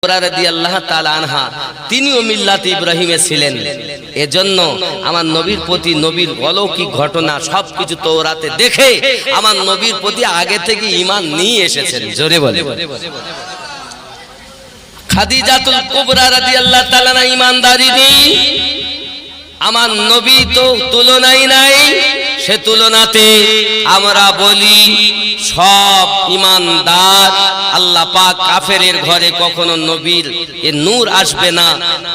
রাদিয়াল্লাহু তাআলা আনহা তিনিও মিল্লাত ইব্রাহিমে ছিলেন। এজন্য আমার নবীর প্রতি নবীর অলৌকিক ঘটনা সবকিছু তওরাতে দেখে আমার নবীর প্রতি আগে থেকে ঈমান নিয়ে এসেছেন। জোরে বলে খাদিজাতুল কুবরা রাদিয়াল্লাহু তাআলা না ঈমানদারিনী, আমার নবী তো তুলনাই নাই। সে তুলনাতে আমরা বলি সব ঈমানদার। আল্লাহ পাক কাফেরের ঘরে কখনো নবীর এ নূর আসবে না।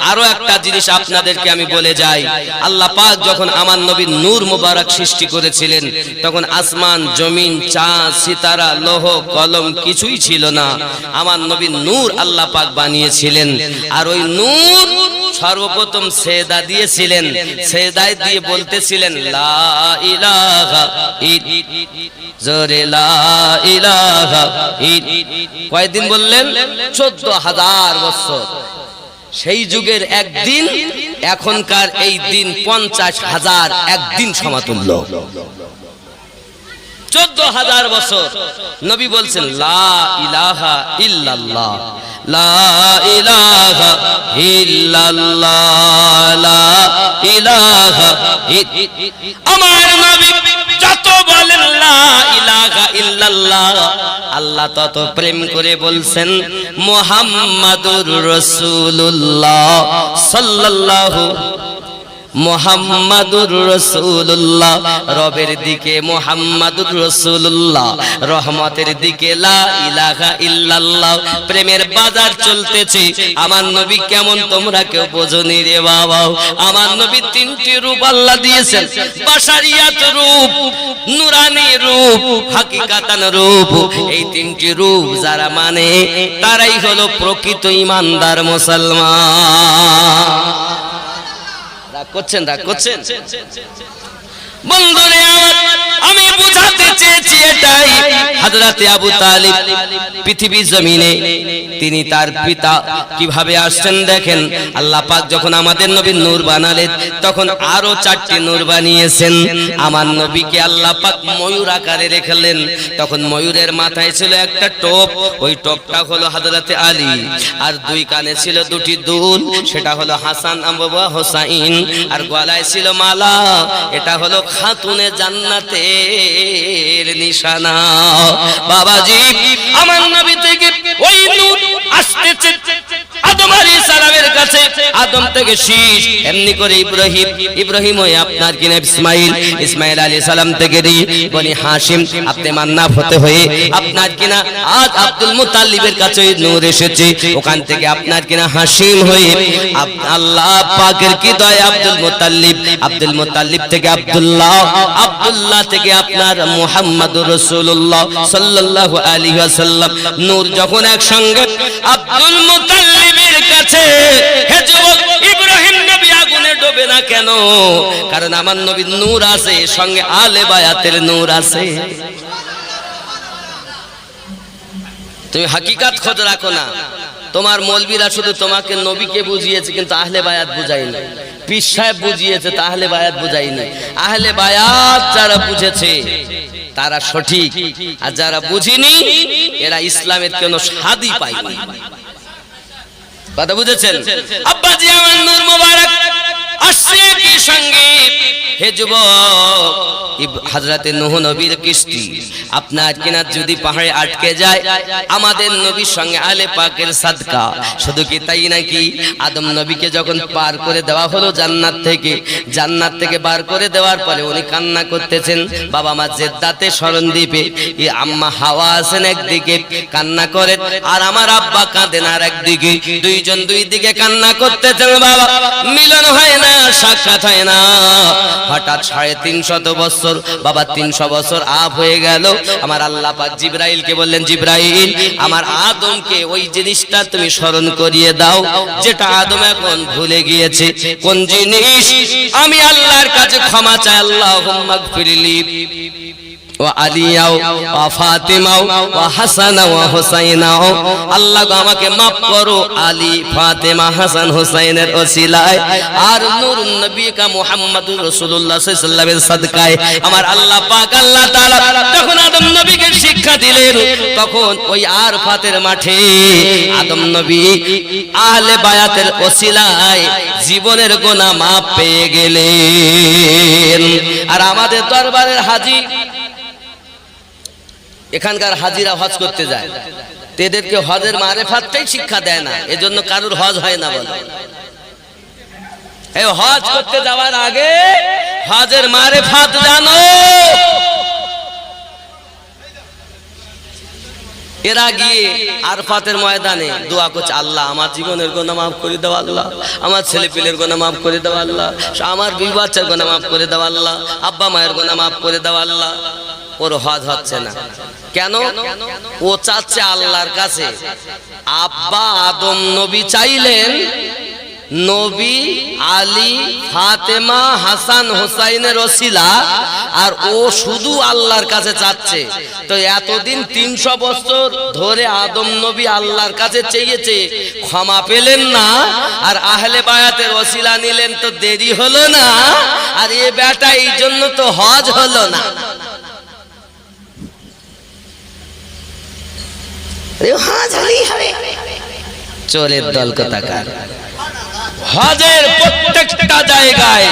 আরো একটা জিনিস আপনাদেরকে আমি বলে যাই, আল্লাহ পাক যখন আমার নবীর নূর মোবারক সৃষ্টি করেছিলেন তখন আসমান জমিন চাঁদ সিতারা লৌহ কলম কিছুই ছিল না। আমার নবীর নূর আল্লাহ পাক বানিয়েছিলেন। আর ওই নূর সর্বপ্রথম সেজদা দিয়েছিলেন, সেজদায় দিয়ে বলতেছিলেন লা ইলাহা জোরে লা ইলাহা। কয়দিন বললেন? 14,000 বছর। সেই যুগের একদিন এখনকার এই দিন 50,000 একদিন সমাতুল্য। 14,000 বছর নবী বলছেন লা ইলাহা ইল্লাল্লাহ, লা ইলাহা ইল্লাল্লাহ, লা ইলাহা। আমার নবী যত বলেন লা ইলাহা ইল্লাল্লাহ, আল্লাহ তত প্রেম করে বলছেন মুহাম্মাদুর রাসূলুল্লাহ সাল্লাল্লাহু মুহাম্মাদুর রাসূলুল্লাহ। রবের দিকে মুহাম্মাদুর রাসূলুল্লাহ, রহমতের দিকে লা ইলাহা ইল্লাল্লাহ। প্রেমের বাজার চলতেছে। আমার নবী কেমন তোমরা কেউ বোঝনি রে বাবা। আমার নবী তিনটি রূপ আল্লাহ দিয়েছেন, বাশারিয়াত রূপ, নূরানি রূপ, হাকিকাতান রূপ। এই তিনটি রূপ যারা মানে তারাই হলো প্রকৃত ঈমানদার মুসলমান। রাগ করছেন বন্ধুরে আমি বুঝাতে চেয়েছি এটাই। হযরতে আবু তালিব পৃথিবীর জমিনে তিনি তার পিতা কিভাবে আসছেন দেখেন। আল্লাহ পাক যখন আমাদের নবীর নূর বানালেন তখন আরো 4টি নূর বানিয়েছেন। আমার নবীকে আল্লাহ পাক ময়ূর আকারে রেখেলেন। তখন ময়ূরের মাথায় ছিল একটা টোপ, ওই টোপটা হলো হযরতে আলী। আর 2 কানে ছিল 2টি দুল, সেটা হলো হাসান আবু হুসাইন। আর গলায় ছিল মালা, এটা হলো খাতুনে জান্নাতের নিশানা। বাবাজি আমার নবী থেকে ওই নূর আসতেছে আদম আলাইহিস সালামের কাছে, আদম থেকে শীষ এমনি করে ইব্রাহিম হয়ে আপনার কিনা ইসমাইল আলাইহিস সালাম থেকে বনি হাশিম আপনি মান্নাফ হতে হয়ে আপনার কিনা আজ আব্দুল মুত্তালিবের কাছে নূর এসেছে। ওখান থেকে আপনার কিনা হাশিম হয়ে আল্লাহ পাকের কি দয়া আব্দুল মুত্তালিব থেকে আব্দুল্লাহ থেকে আপনার মুহাম্মাদুর রাসূলুল্লাহ সাল্লাল্লাহু আলাইহি ওয়াসাল্লাম। নূর যখন একসঙ্গে আব্দুল মুত্তালিবের কাছে, হে যুবক ইব্রাহিম নবী আগুনে ডোবে না কেন? কারণ আমার নবীর নূর আছে, সঙ্গে আলে বায়াতের নূর আছে। তুমি হাকিকাত খোঁজ রাখো না। তোমার মৌলবীরা শুধু তোমাকে নবীকে বুঝিয়েছে কিন্তু আহলে বায়াত বুঝায়নি। পীর সাহেব বুঝিয়েছে তা আহলে বায়াত বুঝায়নি। আহলে বায়াত যারা বুঝেছে তারা সঠিক, আর যারা বুঝিনি এরা ইসলামের কোনো স্বাদই পায়নি। কথা বুঝেছেন? আব্বাজি আমার নূর মোবারক আসছে কি সঙ্গে? হে যুবক হযরতে নূহ নবীর কিস্তি আপনার কিনা যদি পাহাড়ে আটকে যায়, আমাদের নবীর সঙ্গে আলে পাকের সাদকা। শুধু কি তাই নাকি, আদম নবীকে যখন পার করে দেওয়া হলো জান্নাত থেকে বার করে দেওয়ার পরে উনি কান্না করতেছেন। বাবা মা জেদ্দাতে শরণদ্বীপে আম্মা হাওয়া আছেন একদিকে কান্না করেন, আর আমার আব্বা কাঁদেন আর একদিকে। দুইজন দুই দিকে কান্না করতেছেন। বাবা মিলন হয় না, সাক্ষাৎ হয় না। হঠাৎ 350 বছর, বাবা 300 বছর আপ হয়ে গেল। আমার আল্লাহ পাক জিবরাইলকে বললেন, জিবরাইল আমার আদমকে ওই জিনিসটা তুমি স্মরণ করিয়ে দাও যেটা আদম এখন ভুলে গিয়েছে। কোন জিনিস? আমি আল্লাহর কাছে ক্ষমা চাই, আল্লাহুম্মা গফিরলি। ও আলিয়াও ও ফাতিমাও ও হাসান ও হুসাইনাও, আল্লাহ গো আমাকে মাফ করো আলী ফাতেমা হাসান হুসাইনের ওসিলায় আর নূর নবী কা মুহাম্মদুর রাসূলুল্লাহ সাল্লাল্লাহু আলাইহি ওয়াসাল্লামের সাদকায় আমার আল্লাহ পাক আল্লাহ তাআলা যখন আদম নবীকে শিক্ষা দিলেন তখন ওই আরফাতের মাঠে আদম নবী আহলে বায়াতের ওসিলায় জীবনের গুনাহ মাফ পেয়ে গেলেন। আর আমাদের দরবারের হাজী, এখানকার হাজিরা হজ করতে যায়, এদেরকে হজের মারেফাতটাই শিক্ষা দেয় না, এজন্য কারোর হজ হয় না। বলে এই হজ করতে যাওয়ার আগে হজের মারেফাত জানো। এরা গিয়ে আরফাতের ময়দানে দোয়া করছে, আল্লাহ আমার জীবনের গুনাহ মাফ করে দাও, আল্লাহ আমার ছেলে পিলের গুনাহ মাফ করে দাও, আল্লাহ আমার বিবি বাচ্চার গুনাহ মাফ করে দাও, আল্লাহ আব্বা মায়ের গুনাহ মাফ করে দাও, আল্লাহ। ওর হজ হচ্ছে না কেন? ও চাচ্ছে আল্লাহর কাছে আব্বা আদম নবী চাইলেন নবী আলী ফাতেমা হাসান হুসাইনের ওসিলা, আর ও শুধু আল্লাহর কাছে চাচ্ছে। তো এতদিন 300 বছর ধরে আদম নবী আল্লাহর কাছে চেয়েছে, ক্ষমা পেলেন না, আর আহলে বায়াতের ওসিলা নিলেন, তো দেরি হলো না। আর এ বেটা এই জন্য তো হজ হলো না। চোরের দল কোথাকার। হজের প্রত্যেকটা জায়গায়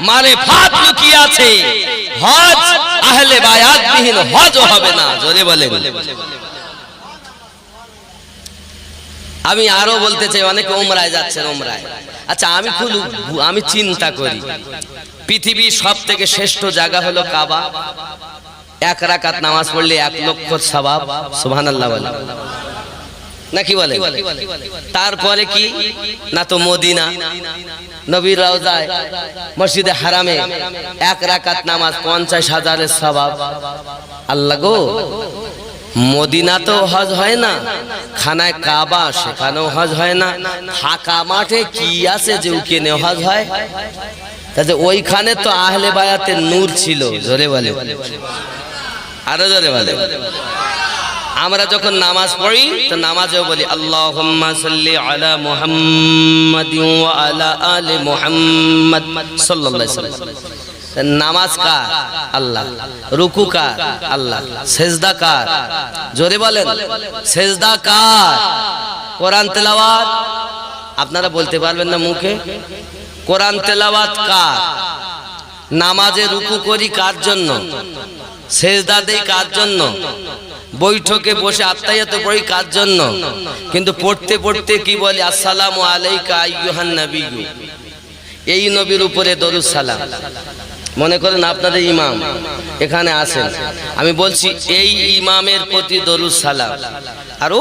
মারেফাত লুকিয়ে আছে। হজ আহলে বায়াত বিহীন হজ হবে না। জোরে বলেন। আমি আরো বলতে চাই, অনেকে উমরায় যাচ্ছেন, উমরায়। আচ্ছা আমি চিন্তা করি, পৃথিবীর সব থেকে শ্রেষ্ঠ জায়গা হলো কাবা। 1 রাকাত নামাজ পড়লে 1 লক্ষ সওয়াব। সুবহানাল্লাহ বলে নাকি বলে? তারপরে কি না তো মদিনা নবীর রওজায় মসজিদে হারামে 1 রাকাত নামাজ 50,000 সওয়াব। আল্লাহ গো, মদিনা তো হজ হয় না, খানায় কাবা সেখানেও হজ হয় না, ফাঁকা মাঠে কি আছে যে ওখানে হজ হয়? তাতে ওইখানে তো আহলে বায়াতের নূর ছিল। জোরে বলে, আরো জোরে বলে। আমরা যখন নামাজ পড়ি তো নামাজেও বলি আল্লাহুম্মা সাল্লি আলা মুহাম্মাদিন ওয়া আলা আলি মুহাম্মাদ সাল্লাল্লাহু আলাইহি ওয়াসাল্লাম। নামাজ কার? আল্লাহ। রুকু কার? আল্লাহ। সিজদা কার? জোরে বলেন, সিজদা কার? কোরআন তেলাওয়াত আপনারা বলতে পারবেন না মুখে? কোরআন তেলাওয়াত কার? নামাজে রুকু করি কার জন্য? সিজদা দেই কার জন্য? বৈঠকে বসে আত্তাহিয়াত পড়ি কার জন্য? কিন্তু পড়তে পড়তে কি বলি? আসসালামু আলাইকা আইয়ুহান নাবিয়্যু। এই নবীর উপরে দরুদ সালাম। মনে করেন আপনাদের ইমাম এখানে আছেন, আমি বলছি এই ইমামের প্রতি দরুদ সালাম, আর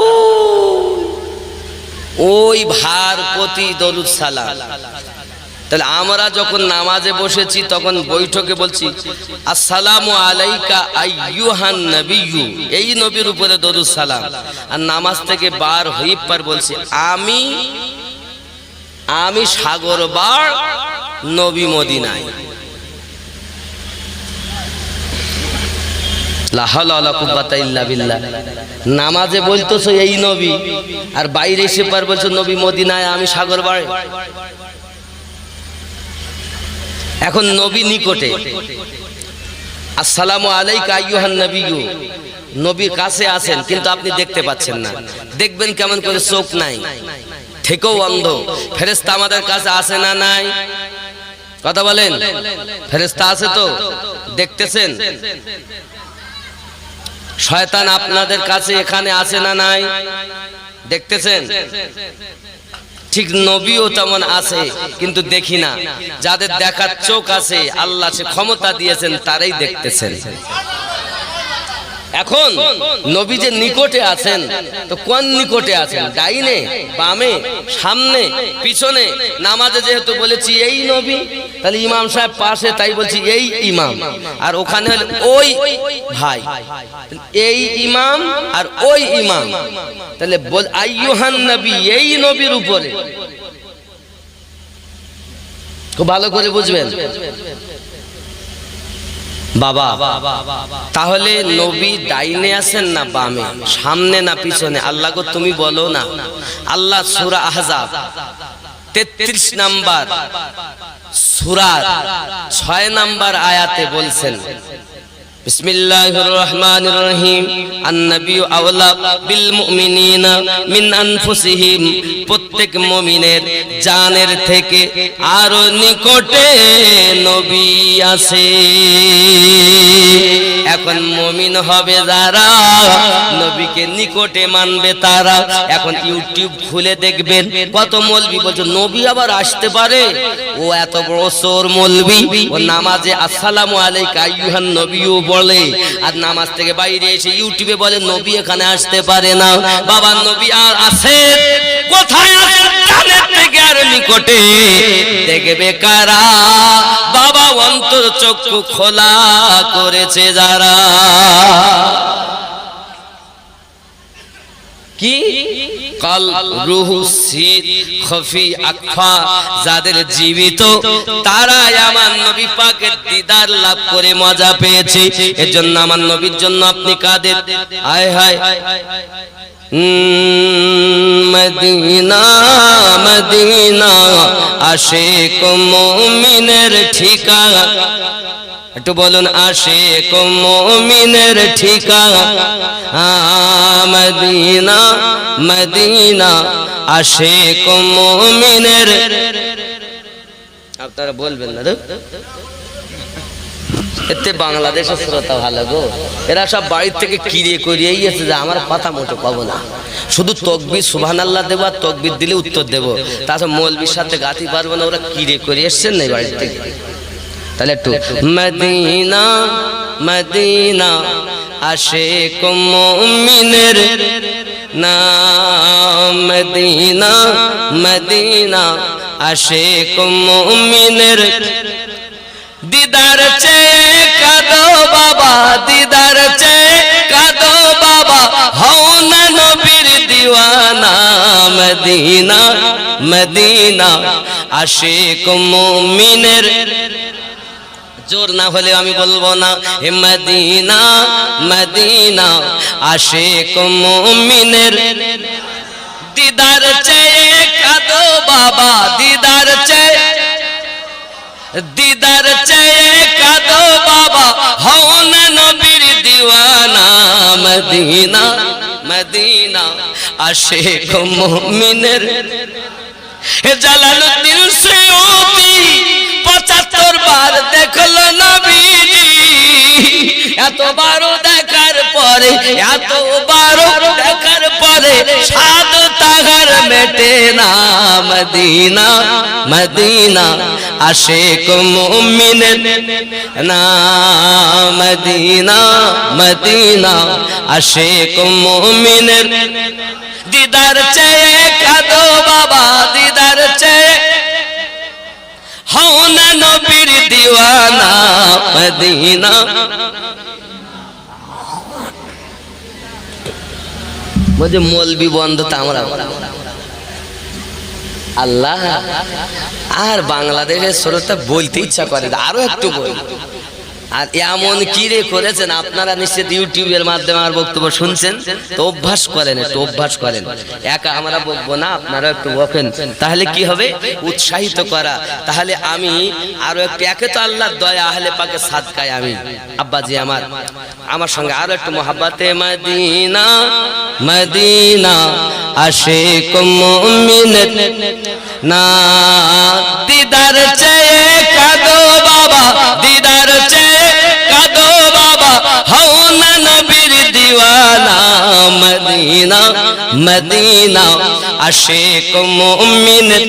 ওই ভার প্রতি দরুদ সালাম। তাহলে আমরা যখন নামাজে বসেছি তখন বৈঠকে বলছি আসসালামু আলাইকা আইয়ুহান নাবিয়্যু, এই নবীর উপরে দরুদ সালাম। আর নামাজ থেকে বার হই পার বলছি আমি সাগর বার নবী মদিনায়। লা হাওলা ওয়ালা কুওয়াতা ইল্লা বিল্লাহ। নামাজে বলতেছো এই নবী, আর বাইরে এসে পার বলছো নবী মদিনায়, আমি সাগর বাড়ে। এখন নবী নিকটে, আসসালামু আলাইকা আইয়ুহান নাবিয়্যু, নবীর কাছে আছেন কিন্তু আপনি দেখতে পাচ্ছেন না। দেখবেন কেমন করে? চোখ নাই, থেকেও অন্ধ। ফেরেশতা আমাদের কাছে আছে না নাই? কথা বলেন, ফেরেশতা আছে তো? দেখতেছেন? শয়তান আপনাদের কাছে এখানে আছে না নাই? দেখতেছেন? ঠিক নবীও তেমন আছে কিন্তু দেখি না। যাদের দেখার চোখ আছে, আল্লাহ সে ক্ষমতা দিয়েছেন, তারাই দেখতেছেন। এখন নবী যে নিকটে আছেন, তো কোন নিকটে আছেন? ডাইনে, বামে, সামনে, পিছনে? নামাজে যেহেতু বলেছি এই নবী, তাহলে ইমাম সাহেব পাশে, তাই বলছি এই ইমাম। আর ওখানে হলো ওই ভাই, এই ইমাম আর ওই ইমাম। তাহলে বল আইয়ুহান নবী, এই নবীর উপরে। খুব ভালো করে বুঝবেন। বাবা তাহলে নবী ডাইনে আছেন না বামে, সামনে না পিছনে? আল্লাহ গো তুমি বলো না। আল্লাহ সূরা আহজাব 33 নাম্বার সূরার 6 নাম্বার আয়াতে বলছেন, বিসমিল্লাহির রহমানির রহিম, আন-নাবিয়্যু আওলা বিল মুমিনিনা মিন আনফুসিহিম, প্রত্যেক মুমিনের জানের থেকে আরো নিকটে নবী আছে। এখন মুমিন হবে যারা, নবীকে নিকটে মানবে তারা। এখন ইউটিউব খুলে দেখবেন কত মৌলবি বলছে নবী আবার আসতে পারে। ও এত বড় চোর মৌলবি, ও নামাজে আসসালামু আলাইকা আইয়ুহান নবিয়্যু বলে, আর নামাজ থেকে বাইরে এসে ইউটিউবে বলে নবী এখানে আসতে পারে না। বাবা নবী আর আছে কোথায়? আছে জানের থেকে আর নিকটে। দেখবে কারা? বাবা অন্তর চক্ষু খোলা করেছে যারা। কি কাল রুহু সির খফি আকফা, যাদের জীবিত তারাই আমার নবী পাকের দিদার লাভ করে মজা পেয়েছে। এজন্য আমার নবীর জন্য আপনি কাঁদেন। আয় হায় মদিনা মদিনা আশিক মুমিনের ঠিকানা। একটু বলুন, আশিক মুমিনের ঠিকানা মদিনা মদিনা আশিক মুমিনের। আপনারা বলবেন না এতে বাংলাদেশের শ্রোতা ভালো গো, এরা সব বাড়ির থেকে কিরে করিয়েই আছে যে আমার কথা মোটো পাবো না, শুধু তকবির সুবহানাল্লাহ দেব আর তকবির দিলে উত্তর দেব, তাছাড়া মৌলবীর সাথে গাতি পারবো না। ওরা কিরে করে এসছেন না বাড়ির থেকে। তাহলে একটু মদিনা মদিনা আশিক মুমিনের নাম, মদিনা মদিনা আশিক মুমিনের। দিদার চেয়ে কাঁদো বাবা, দিদার চেয়ে কাঁদো বাবা, হও না নবীর দিওয়ানা। মদিনা মদিনা আশিক মুমিনের। জোর না হলে আমি বলবো না। হে মদিনা মদিনা আশিক মুমিনের। দিদার চেয়ে কাঁদো বাবা, দিদার চেয়ে, দিদার চেয়ে কাঁদো বাবা, হও না নবীর দিওয়ানা। মদিনা মদিনা আশিক মুমিনের। হে জালালউদ্দিন সুয়ুতি 75 বার দেখলো নবীজি। এতবার দেখার পরে, এতবার দেখার পরে সাদ তাহার মেটে না। মদিনা মদিনা আশিক মুমিনের না, মদিনা মদিনা আশিক মুমিনের। দিদার চেয়ে কাঁদো বাবা, দিদার চেয়ে, হও না নবীর দিওয়ানা। মদিনা বলছে মৌলবি বন্ধ তো আমরা। আল্লাহ আর বাংলাদেশের শ্রোতা বলতে ইচ্ছা করে আরো একটু বল। আর এমন কি রে করেছেন আপনারা, নিশ্চিত ইউটিউবের মাধ্যমে আমার বক্তব্য শুনছেন, তো অভ্যাস করেন, একটু অভ্যাস করেন। একা আমরা বকবো না, আপনারা একটু বকেন, তাহলে কি হবে? উৎসাহিত করা। তাহলে আমি আরো একটু, একে তো আল্লাহর দয়া, আহলে পাকের সাদকায় আমি আব্বাজি আমার সঙ্গে আরো একটু মহাব্বতে মদিনা মদিনা আশিক মুমিনের না। দিদার চেয়ে কাঁদো বাবা, দিদার চেয়ে কাঁদো বাবা, হও না নবীর দিওয়ানা। মদিনা মদিনা আশিক মুমিনের।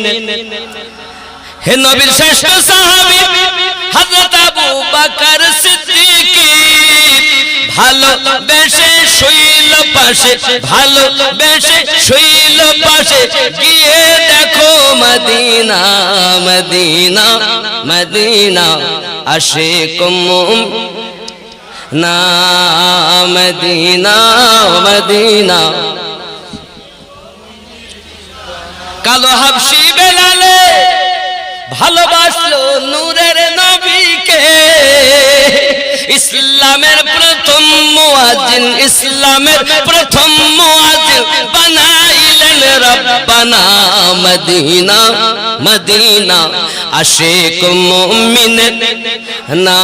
হে নবীর শ্রেষ্ঠ সাহাবী হযরত আবু বকর সিদ্দিক, ভালোবেসে শুইল পাশে, ভালোবেসে শুইল পাশে, গিয়ে দেখো মদিনা মদিনা মদিনা আশিক মুমিন না। মদিনা মদিনা। কালো হাবশি বেলালে ভালোবাসলো নূরের নবীকে, ইসলামের প্রথম মুয়াজ্জিন, ইসলামের প্রথম মুয়াজ্জিন বানাইলেন রব্বানা মদিনা মদিনা। আশিক মুমিন না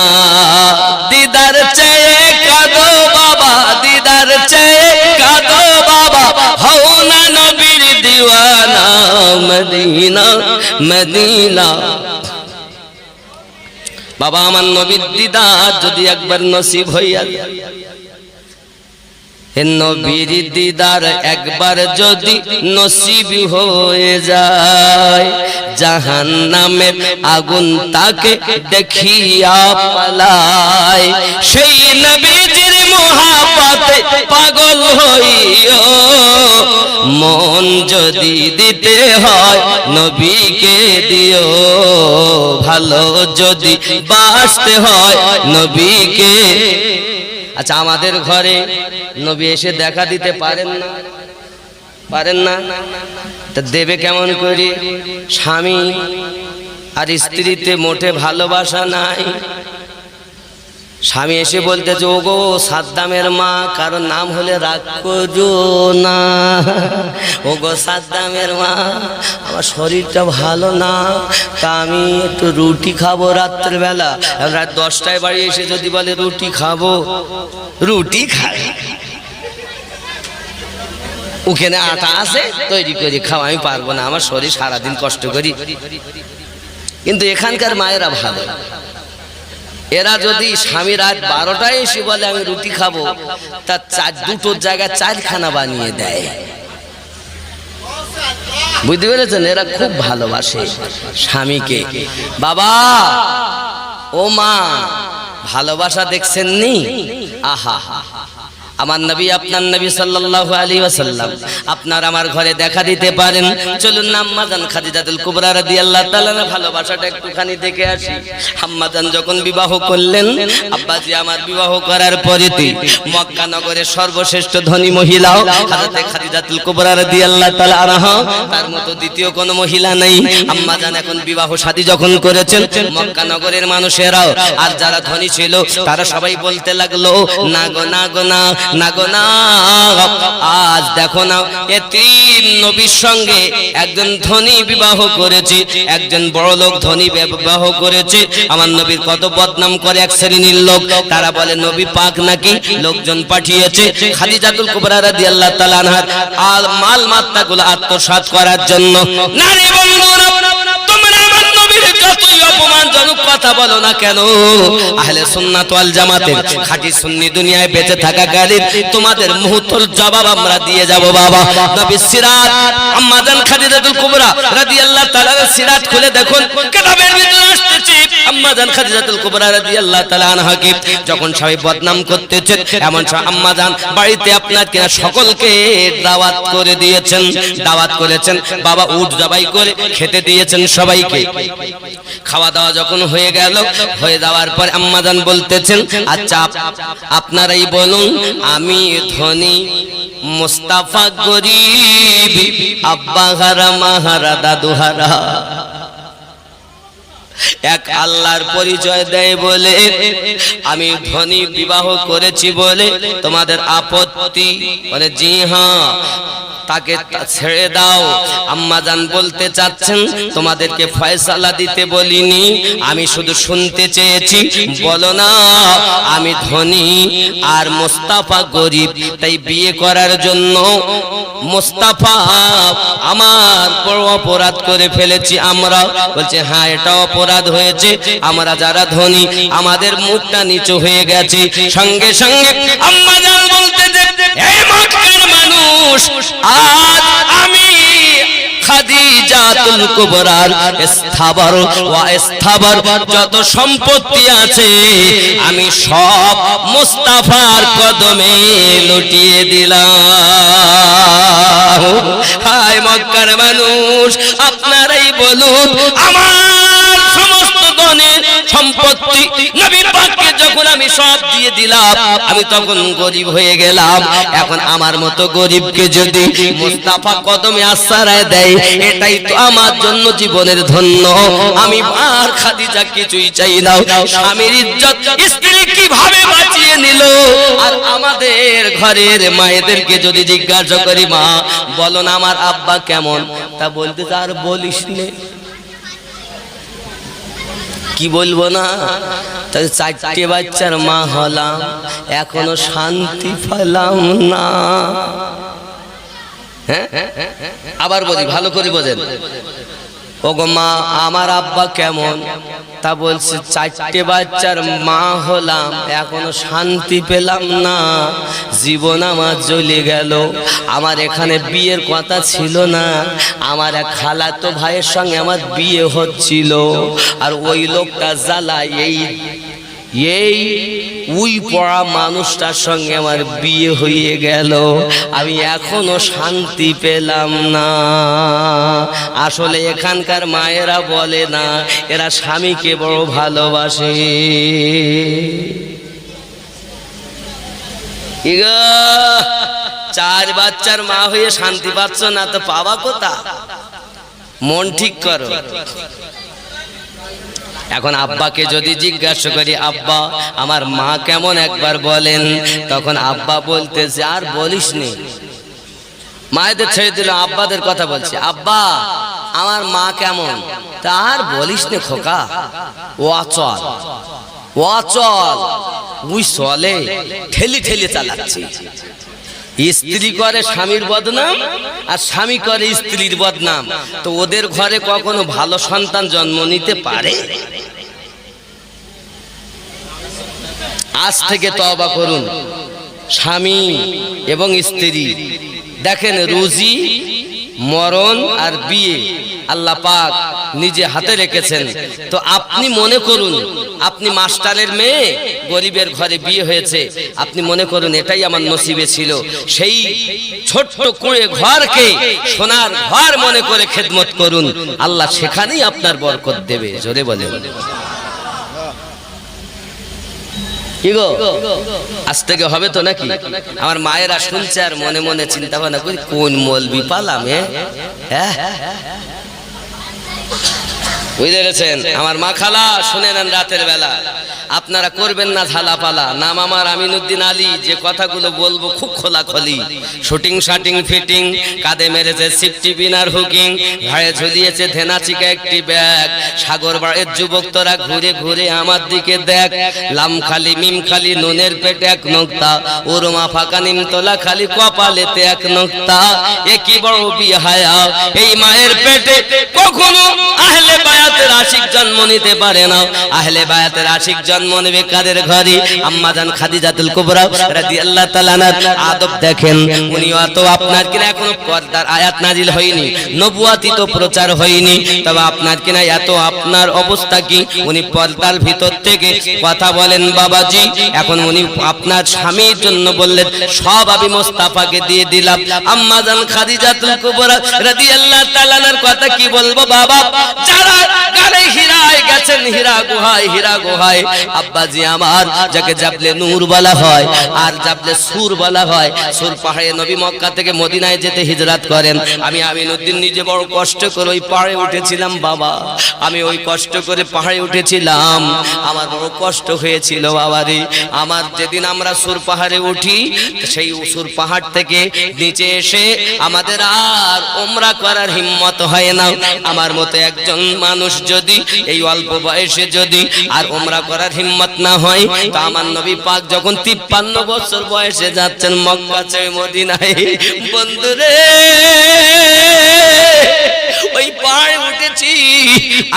দিদার চেয়ে কাঁদো বাবা, দিদার চেয়ে কাঁদো বাবা, হও না নবীর দিওয়ানা মদিনা মদিনা। বাবা আমার নবীর দিদার যদি একবার নসিব হইয়া যায়, নবীর দিদার একবার যদি নসিব হয়ে যায়, জাহান্নামের আগুন তাকে দেখিয়া পালায়। সেই নবীজির মোহাব্বতে পাগল হইও, মন যদি দিতে হয় নবীকে দিও, ভালো যদি বাসতে হয় নবীকে। আচ্ছা আমাদের ঘরে নবী এসে দেখা দিতে পারেন না, পারেন না, তা দেবে কেমন করে? স্বামী আর স্ত্রীতে মোটে ভালোবাসা নাই। স্বামী এসে বলতেছে ওগো সাদ্দামের মা, কারণ নাম হলে রাগ করো না, ওগো সাদ্দামের মা আমার শরীরটা ভালো না, তা আমি একটু রুটি খাবো রাত্রেবেলা। রাত 10টায় বাড়ি এসে যদি বলে রুটি খাবো, রুটি খাই, ওখানে আটা আছে তৈরি করে খাও, আমি পারবো না, আমার শরীর সারাদিন কষ্ট করি। কিন্তু এখানকার মায়েরা ভালো, এরা যদি স্বামী রাত 12টায় এসে বলে আমি রুটি খাবো, তার দুটোর জায়গায় 4খানা বানিয়ে দেয়। বুঝতে পেরেছেন? এরা খুব ভালোবাসে স্বামীকে। বাবা ও মা, ভালোবাসা দেখছেন নি? আহা, আমার নবী আপনার নবী সাল্লাল্লাহু আলাইহি ওয়াসাল্লাম আপনার আমার ঘরে দেখা দিতে পারেন। চলুন না আম্মা জান খাদিজাতুল কুবরা রাদিয়াল্লাহু তাআলা ভালোবাসাটা একটুখানি দেখে আসি। আম্মা জান যখন বিবাহ করলেন, আব্বাজি আমার বিবাহ করার পরেতে মক্কা নগরের সর্বশ্রেষ্ঠ ধনী মহিলা হযরত খাদিজাতুল কুবরা রাদিয়াল্লাহু তাআলা আনহা, তার মতো দ্বিতীয় কোনো মহিলা নেই। আম্মা জান এখন বিবাহ শাদী যখন করেছেন, মক্কা নগরের মানুষেরাও আর যারা ধনী ছিল তারা সবাই বলতে লাগলো না গো না গো না, না গো না, আজ দেখো না এতিম নবীর সঙ্গে একজন ধনী বিবাহ করেছে, একজন বড় লোক ধনী বিবাহ করেছে। আমার নবীর কত বদনাম করে এক শ্রেণীর লোক, তারা বলে নবী পাক নাকি লোকজন পাঠিয়েছে খাদিজাতুল কুবরা রাদিয়াল্লাহু তাআলা আনহার মাল মাত্তাগুলো আত্মসাৎ করার জন্য। নারী বন্ধুরা, তোমরা আমার নবীর যতই অপমানজনক কথা বলো না কেন, আহলে সুন্নাত ওয়াল জামাতের খাঁটি সুন্নি দুনিয়ায় বেঁচে থাকাকালীন তোমাদের মুহূর্তের জবাব আমরা দিয়ে যাব। বাবা নবীর সিরাত, আম্মা জান খাদিজাতুল কুবরা রাদিয়াল্লাহু তাআলা সিরাত খুলে দেখুন, কিতাবের ভিতরে আসছে আম্মা জান খাদিজাতুল কুবরা রাদিয়াল্লাহু তাআলা আনহাকে যখন সবাই বদনাম করতেছেন, এমন সময় আম্মা জান বাড়িতে আপনার কিনা সকলকে দাওয়াত করে দিয়েছেন, দাওয়াত করেছেন। বাবা উট জবাই করে খেতে দিয়েছেন সবাইকে। খাওয়া দাওয়া যখন হয়ে গেল, হয়ে যাওয়ার পর আম্মা জান বলতেছেন আচ্ছা আপনারাই বলুন, আমি ধনী, মুস্তাফা গরিব, আব্বা হারা মা হারা দাদু হারা, এক আল্লাহর পরিচয় দেয় বলে আমি ধনী বিবাহ করেছি বলে তোমাদের আপত্তি? বলে জি হ্যাঁ, তাকে ছেড়ে দাও। আম্মা জান বলতে চাচ্ছেন তোমাদেরকে ফয়সালা দিতে বলিনি, আমি শুধু শুনতে চেয়েছি। বলো না আমি ধনী আর মুস্তাফা গরিব, তাই বিয়ে করার জন্য মুস্তাফা আমার বড় অপরাধ করে ফেলেছি আমরা। বলছে হ্যাঁ এটা অপরাধ হয়েছে, আমরা যারা ধনী আমাদের মুখটা নিচু হয়ে গেছে। সঙ্গে সঙ্গে আম্মা জান বলতে এই মক্কার মানুষ, আজ আমি খাদিজাতুল কুবরার স্থাবর ওয়া স্থাবর যত সম্পত্তি আছে আমি সব মুস্তাফার কদমে লুটিয়ে দিলাম। মক্কার মানুষ আপনারাই বলুন, আমার সমস্ত ধন জীবনের সম্পত্তি নবী পাককে যখন আমি সব দিয়ে দিলাম, আমি তখন গরিব হয়ে গেলাম। এখন আমার মতো গরিবকে যদি মুস্তাফা কদমে আশ্রয় দেয়, এটাই তো আমার জন্য জীবনের ধন্য। আমি আর খাদিজা কিছুই চাই না। স্বামীর ইজ্জত স্ত্রী কিভাবে বাঁচিয়ে নিল। আর আমাদের ঘরের মায়েদেরকে যদি জিজ্ঞাসা করি, মা বলো না আমার আব্বা কেমন, তা বলতে আর বলিস নে, কি বলবো না। তাই 4টে বাচ্চার মা হলাম, এখনো শান্তি পেলাম না। হ্যাঁ, আবার বলি, ভালো করে বোঝেন। ওগো মা আমার আব্বা কেমন, তা বলছে 4টে বাচ্চার মা হলাম, এখনো শান্তি পেলাম না, জীবন আমার জ্বলে গেল। আমার এখানে বিয়ের কথা ছিল না, আমার এক খালাতো ভাইয়ের সঙ্গে আমার বিয়ে হচ্ছিল, আর ওই লোকটা জ্বালায় এই উই পড়া মানুষটার সঙ্গে আমার বিয়ে হয়ে গেল, আমি এখনো শান্তি পেলাম না। আসলে এখানকার মায়েরা বলে না, এরা স্বামীকে বড় ভালোবাসে। 4 বাচ্চার মা হয়ে শান্তি পাচ্ছ না, তো পাবা কোথা? মন ঠিক করো। এখন আব্বাকে যদি জিজ্ঞাসা করি, আব্বা আমার মা কেমন একবার বলেন, তখন আব্বা বলতেছে আর বলিস নি। মায়েদের ছেড়ে দিল, আব্বাদের কথা বলছে, আব্বা আমার মা কেমন, তা আর বলিস নে খোকা, ও অচল অচল, উই চলে ঠেলি ঠেলি চালাচ্ছি। স্ত্রী করে স্বামীর বদনাম, আর স্বামী করে স্ত্রীর বদনাম, তো ওদের ঘরে কখনো ভালো সন্তান জন্ম নিতে পারে? আজ থেকে তওবা করুন। স্বামী এবং স্ত্রী দেখেন, রুজি মরণ আর বিয়ে আল্লাহ পাক নিজে হাতে রেখেছেন। তো আপনি মনে করুন, আপনি মাস্টারের মেয়ে, গরিবের ঘরে বিয়ে হয়েছে, আপনি মনে করুন এটাই আমার নসিবে ছিল। সেই ছোট্ট কুঁড়ে ঘরকে সোনার ঘর মনে করে খেদমত করুন, আল্লাহ সেখানেই আপনার বরকত দেবে। জোরে বলেন। কি গো, আজ থেকে হবে তো নাকি? আমার মায়েরা শুনছে আর মনে মনে চিন্তা ভাবনা করি, কোন মৌলবি পালাম? বুঝতে পেরেছেন? আমার মা খালা শুনে নেন, রাতের বেলা আপনারা করবেন না ঝালাপালা। নাম আমার আমিনুদ্দিন আলী। যে কথাগুলো বলবো খুব খোলাখলি, শুটিং শাটিং ফিটিং, কাঁধে মেরেছে সিফটি বিনার হুকিং, ঘাড়ে ঝুলিয়েছে ধেনাচিকা একটি ব্যাগ। সাগর বাড়ির যুবক তোরা ঘুরে ঘুরে আমার দিকে দেখ, লাম খালি মিম খালি নুনের পেটে এক নোক্তা, ওরমা ফাঁকা নিমতলা খালি কপালেতে এক নোক্তা। এ কি বড় বিহায়া, এই মায়ের পেটে কখনো আহলে বায়াতের আশিক জন্ম নিতে পারে না। আহলে বায়াতের আশিক জন্ম নেবে কাদের ঘরে? আম্মাজান খাদিজাতুল কুবরা রাদিয়াল্লাহু তাআলা আনহা। আদব দেখেন, উনি তো আপনার কিনা এখনো পর্দার আয়াত নাজিল হয়নি, নবুয়াতি তো প্রচার হয়নি, তবে আপনার কিনা এত আপনার অবস্থা কি? উনি পর্দার ভিতর থেকে কথা বলেন বাবাজি। এখন উনি আপনার স্বামীর জন্য বললেন, সব আমি মোস্তাফাকে দিয়ে দিলাম। আম্মাজান খাদিজাতুল কুবরা রাদিয়াল্লাহু তাআলা আনহার কথা কি বলবো বাবা? যারা গালে হীরায় গেছেন, হীরা গুহায়, আব্বাজি আমার, যাকে জাবলে নূর বলা হয় আর জাবলে সুর বলা হয়। সুর পাহাড়ে নবী মক্কা থেকে মদিনায় যেতে হিজরত করেন। আমি আমিনুদ্দিন নিজে বড় কষ্ট করে ওই পাহাড়ে উঠেছিলাম বাবা। আমি ওই কষ্ট করে পাহাড়ে উঠেছিলাম, আমার বড় কষ্ট হয়েছিল বাবারে। আমার যেদিন আমরা সুর পাহাড়ে উঠি, সেই সুর পাহাড় থেকে নিচে এসে আমাদের আর ওমরা করার হিম্মত হয় না। আমার মতো একজন মানুষ যদি এই অল্প বয়সে যদি আর ওমরা করার হিম্মত না হয়, তো আমার নবী পাক যখন 53 বছর বয়সে যাচ্ছেন মক্কা ছেড়ে মদিনায়, বন্ধুরে ওই পাহাড়ে উঠেছি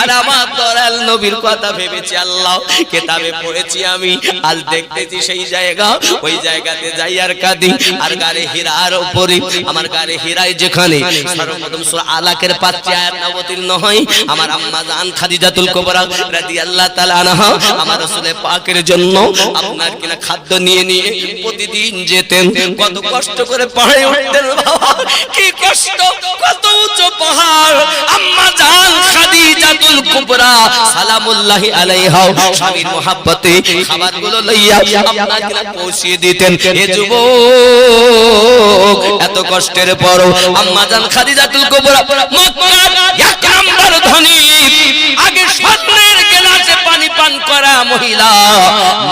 আর আমার দয়াল নবীর কথা ভেবেছি, আল্লাহ কিতাবে পড়েছি আমি, আজ দেখতেছি সেই জায়গা, ওই জায়গাতে যাই আর কাঁদি। আর গারে হীরার উপরে, আমার গারে হীরায় যেখানে সর্বপ্রথম সূরা আলাকের 5 আয়াত অবতীর্ণ হয়, আমার আম্মা জান খাদিজাতুল কুবরা রাদিয়াল্লাহু তাআলা আনহা আমার রাসূলের পাকের জন্য আপনার কিনা খাদ্য নিয়ে নিয়ে প্রতিদিন যেতেন। কত কষ্ট করে পাহাড়ে উঠতেন বাবা, কি কষ্ট, কত উঁচু পাহাড়। আম্মা জান খাদিজা খাদিজাতুল কুবরা সালামুল্লাহি আলাইহা স্বামীর মহব্বতে খাবারগুলো লইয়া আপনার কিনা পৌঁছিয়ে দিতেন। এ যুবক এত কষ্টের পরও আম্মা জান খাদিজাতুল কুবরা মক্কার এক নাম্বার ধনী, আগে স্বর্ণের গ্লাসে পানি পান করা মহিলা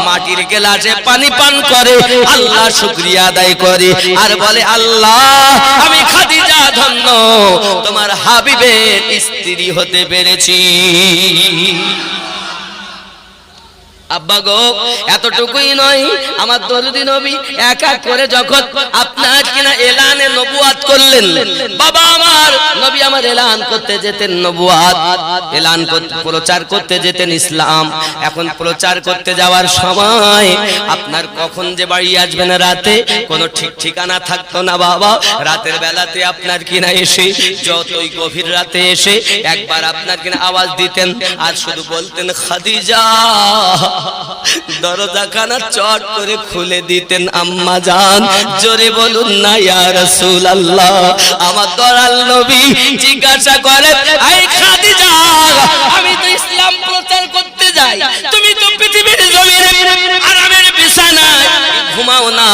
মাটির গ্লাসে পানি পান করে আল্লাহ শুকরিয়া আদায় করে আর বলে, আল্লাহ আমি খাদিজা ধন্য, তোমার হাবিবের স্ত্রী হতে পেরেছি। আব্বা গো, এতটুকুই নয়, আমার দরদি নবী এক এক করে যখন আপনার কিনা এলানে নবুয়াত করলেন, বাবা আমার নবী আমার এলান করতে যেতেন নবুয়াত, এলান প্রচার করতে যেতেন ইসলাম। এখন প্রচার করতে যাওয়ার সময় আপনার কখন যে বাড়ি আসবেন রাতে কোনো ঠিক ঠিকানা থাকতো না বাবা। রাতের বেলাতে আপনার কিনা এসে, যতই গভীর রাতে এসে একবার আপনার কিনা আওয়াজ দিতেন আর শুধু বলতেন, খাদিজা। দরজাখানা চট করে খুলে দিতেন আম্মা জান। জোরে বলুন না ইয়া রাসূলুল্লাহ। আমার দয়াল নবী জিজ্ঞাসা করে, আই খাদিজা, আমি তো ইসলাম প্রচার করতে যাই, তুমি তো পৃথিবীর জমিনে আরামের বিছানায় ঘুমাও না,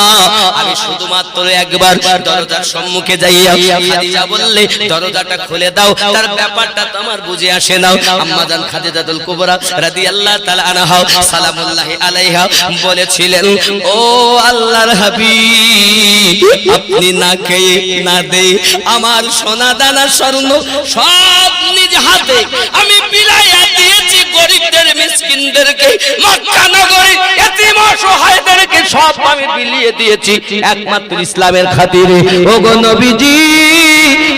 আমি শুধুমাত্র একবার দরজার সম্মুখে যাইয়া। খাদিজা বললে, দরজাটা খুলে দাও, তার ব্যাপারটা তো আমার বুঝে আসে না। আম্মা জান খাদিজাতুল কুবরা রাদিয়াল্লাহু তাআলা আনহা সালামুল্লাহি আলাইহা বলেছিলেন, ও আল্লাহর হাবিব, আপনি না খেয়ে না দেয়ে আমার সোনা দানা স্বর্ণ সব নিজ হাতে আমি বিলাইয়া দিয়েছি গরিবদের, মিসকিনদেরকে, মক্কা নগরী এতিম অসহায়দেরকে সব আমি বিলিয়ে দিয়েছি একমাত্র ইসলামের খাতিরে। ওগো নবীজি,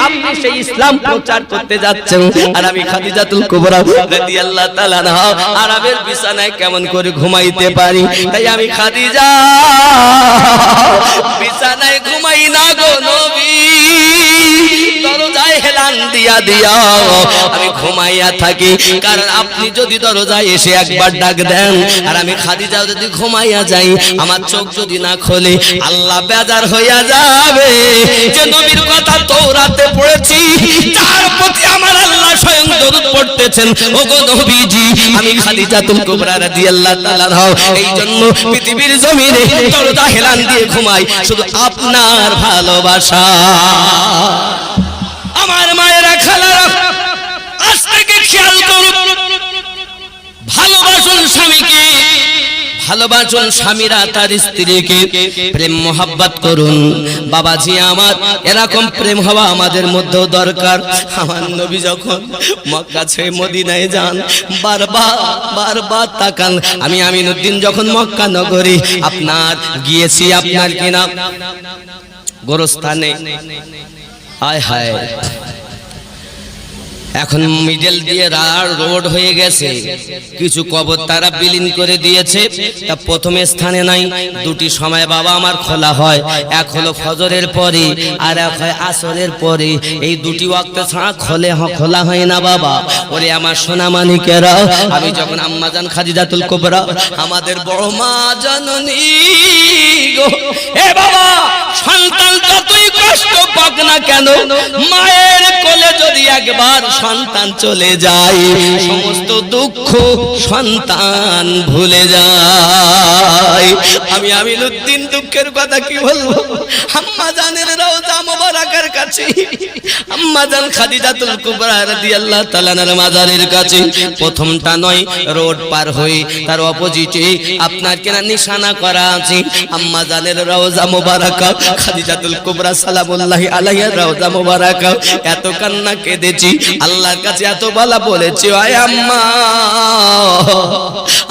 আপনি সেই ইসলাম প্রচার করতে যাচ্ছেন আর আমি খাদিজাতুল কুবরা রাদিয়াল্লাহু তাআলা আনহা আরামের বিছানায় কেমন করে ঘুমাইতে পারি? তাই আমি খাদিজা বিছানায় ঘুমাই না গো নবী, দরজায় হেলান দিয়া দিয়া আমি ঘুমাইয়া থাকি। কারণ আপনি যদি দরজায় এসে একবার ডাক দেন আর আমি খাদিজা যদি ঘুমাইয়া যাই, আমার চোখ যদি না খোলে আল্লাহ বেজার হইয়া যাবে যে নবীর কথা তওরাতে পড়েছি, তার প্রতি আমার আল্লাহ স্বয়ং দরুদ পড়তেছেন। ওগো নবীজি, আমি খাদিজাতুল কুবরা রাদিয়াল্লাহু তাআলা আনহা এই জন্য পৃথিবীর জমিনে দরজা হেলান দিয়ে ঘুমাই শুধু আপনার ভালোবাসা। আমার মায়েরা, খালারা, আজ থেকে খেয়াল করুন, ভালোবাসুন স্বামীকে, ভালোবাসুন স্বামীরা তার স্ত্রীকে, প্রেম মোহাব্বত করুন। বাবাজি আমার, এরকম প্রেম হওয়া আমাদের মধ্যেও দরকার। আমার নবী যখন মক্কা ছেড়ে মদিনায় যান, বারবার তাকান। আমি আমিনুদ্দিন যখন মক্কা নগরী আপনার গিয়েছি, আপনার কিনা গোরস্থানে, হায় হায়, এখন মিডল দিয়ে রোড হয়ে গেছে, কিছু কবর তারা বিলীন করে দিয়েছে। তা প্রথমে স্থানে নাই, দুটি সময় বাবা আমার খোলা হয়, এক হলো ফজরের পরে আর এক হয় আসরের পরে। এই দুটি ওয়াক্ত ছাড়া খোলা হয় না বাবা। ওরে আমার সোনা মানিকেরা, আমি যখন আম্মা জান খাদিজাতুল কুবরা আমাদের বড় মা জননী গো, এ বাবা, সন্তান যতই কষ্ট পাক না কেন, মায়ের কোলে যদি একবার সন্তান চলে যায়, সমস্ত দুঃখ সন্তান ভুলে যায়। আমি আমিনুদ্দিন দুঃখের কথা কি বলবো, আম্মা জানের রওজা মোবারকের কাছে, আম্মা জান খাদিজাতুল কুবরা রাদিয়াল্লাহু তাআলা আনহার মাজারের কাছে, প্রথমটা নয়, রোড পার হয়ে তার অপোজিটে আপনার কেনা নিশানা করা আছে আম্মা জানের রওজা মোবারকা খাদিজাতুল কুবরা সালামুল্লাহি আলাইহা রওজা মোবারকা। এত কান্না কেঁদেছি, আল্লাহর কাছে এত বলা বলেছি, আয় আম্মা,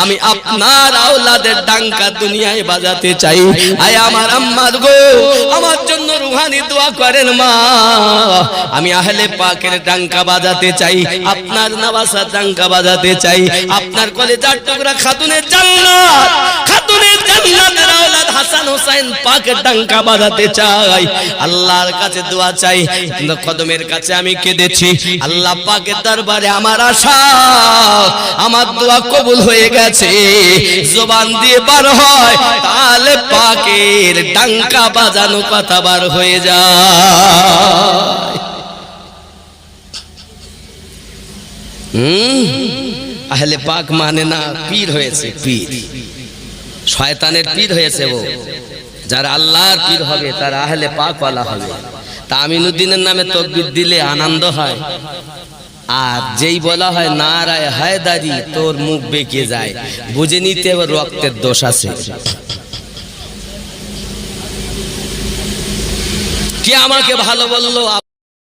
আমি আপনার আওলাদের ডাঙ্কা দুনিয়ায় বাজাতে চাই। আয় আমার আম্মা গো, আমার জন্য রুহানি দোয়া করেন মা। আমি আহলে পাকের ডাঙ্কা বাজাতে চাই, আপনার নওয়াসার ডাঙ্কা বাজাতে চাই, আপনার কলেজার টুকরা খাতুনের জান্নাত, খাতুনের জান্নাতের আওলাদ হাসান হোসেন পাকের ডাঙ্কা বাজাতে চাই। আল্লাহর কাছে দোয়া চাই, কদমের কাছে আমি কেঁদেছি। আল্লাহ পাকের দরবারে আমার আশা, আমার দোয়া কবুল হয়ে গেছে। জবান দিয়ে বার হয় তাহলে পাকের ডাঙ্কা বাজানো কথা বার হয়ে যায়। আহলে পাক মানে না পীর হয়েছে, পীর শয়তানের পীর হয়েছে। ও যারা আল্লাহর পীর হবে তারা আহলে পাক ওয়ালা হবে। তা আমিনুদ্দিনের নামে তাকবীর দিলে আনন্দ হয়, আর যেই বলা হয় নারায়ে হায়দারি তোর মুখ বেঁকে যায়, বুঝে নিতে হবে রক্তের দোষ আছে। কে আমাকে ভালো বললো?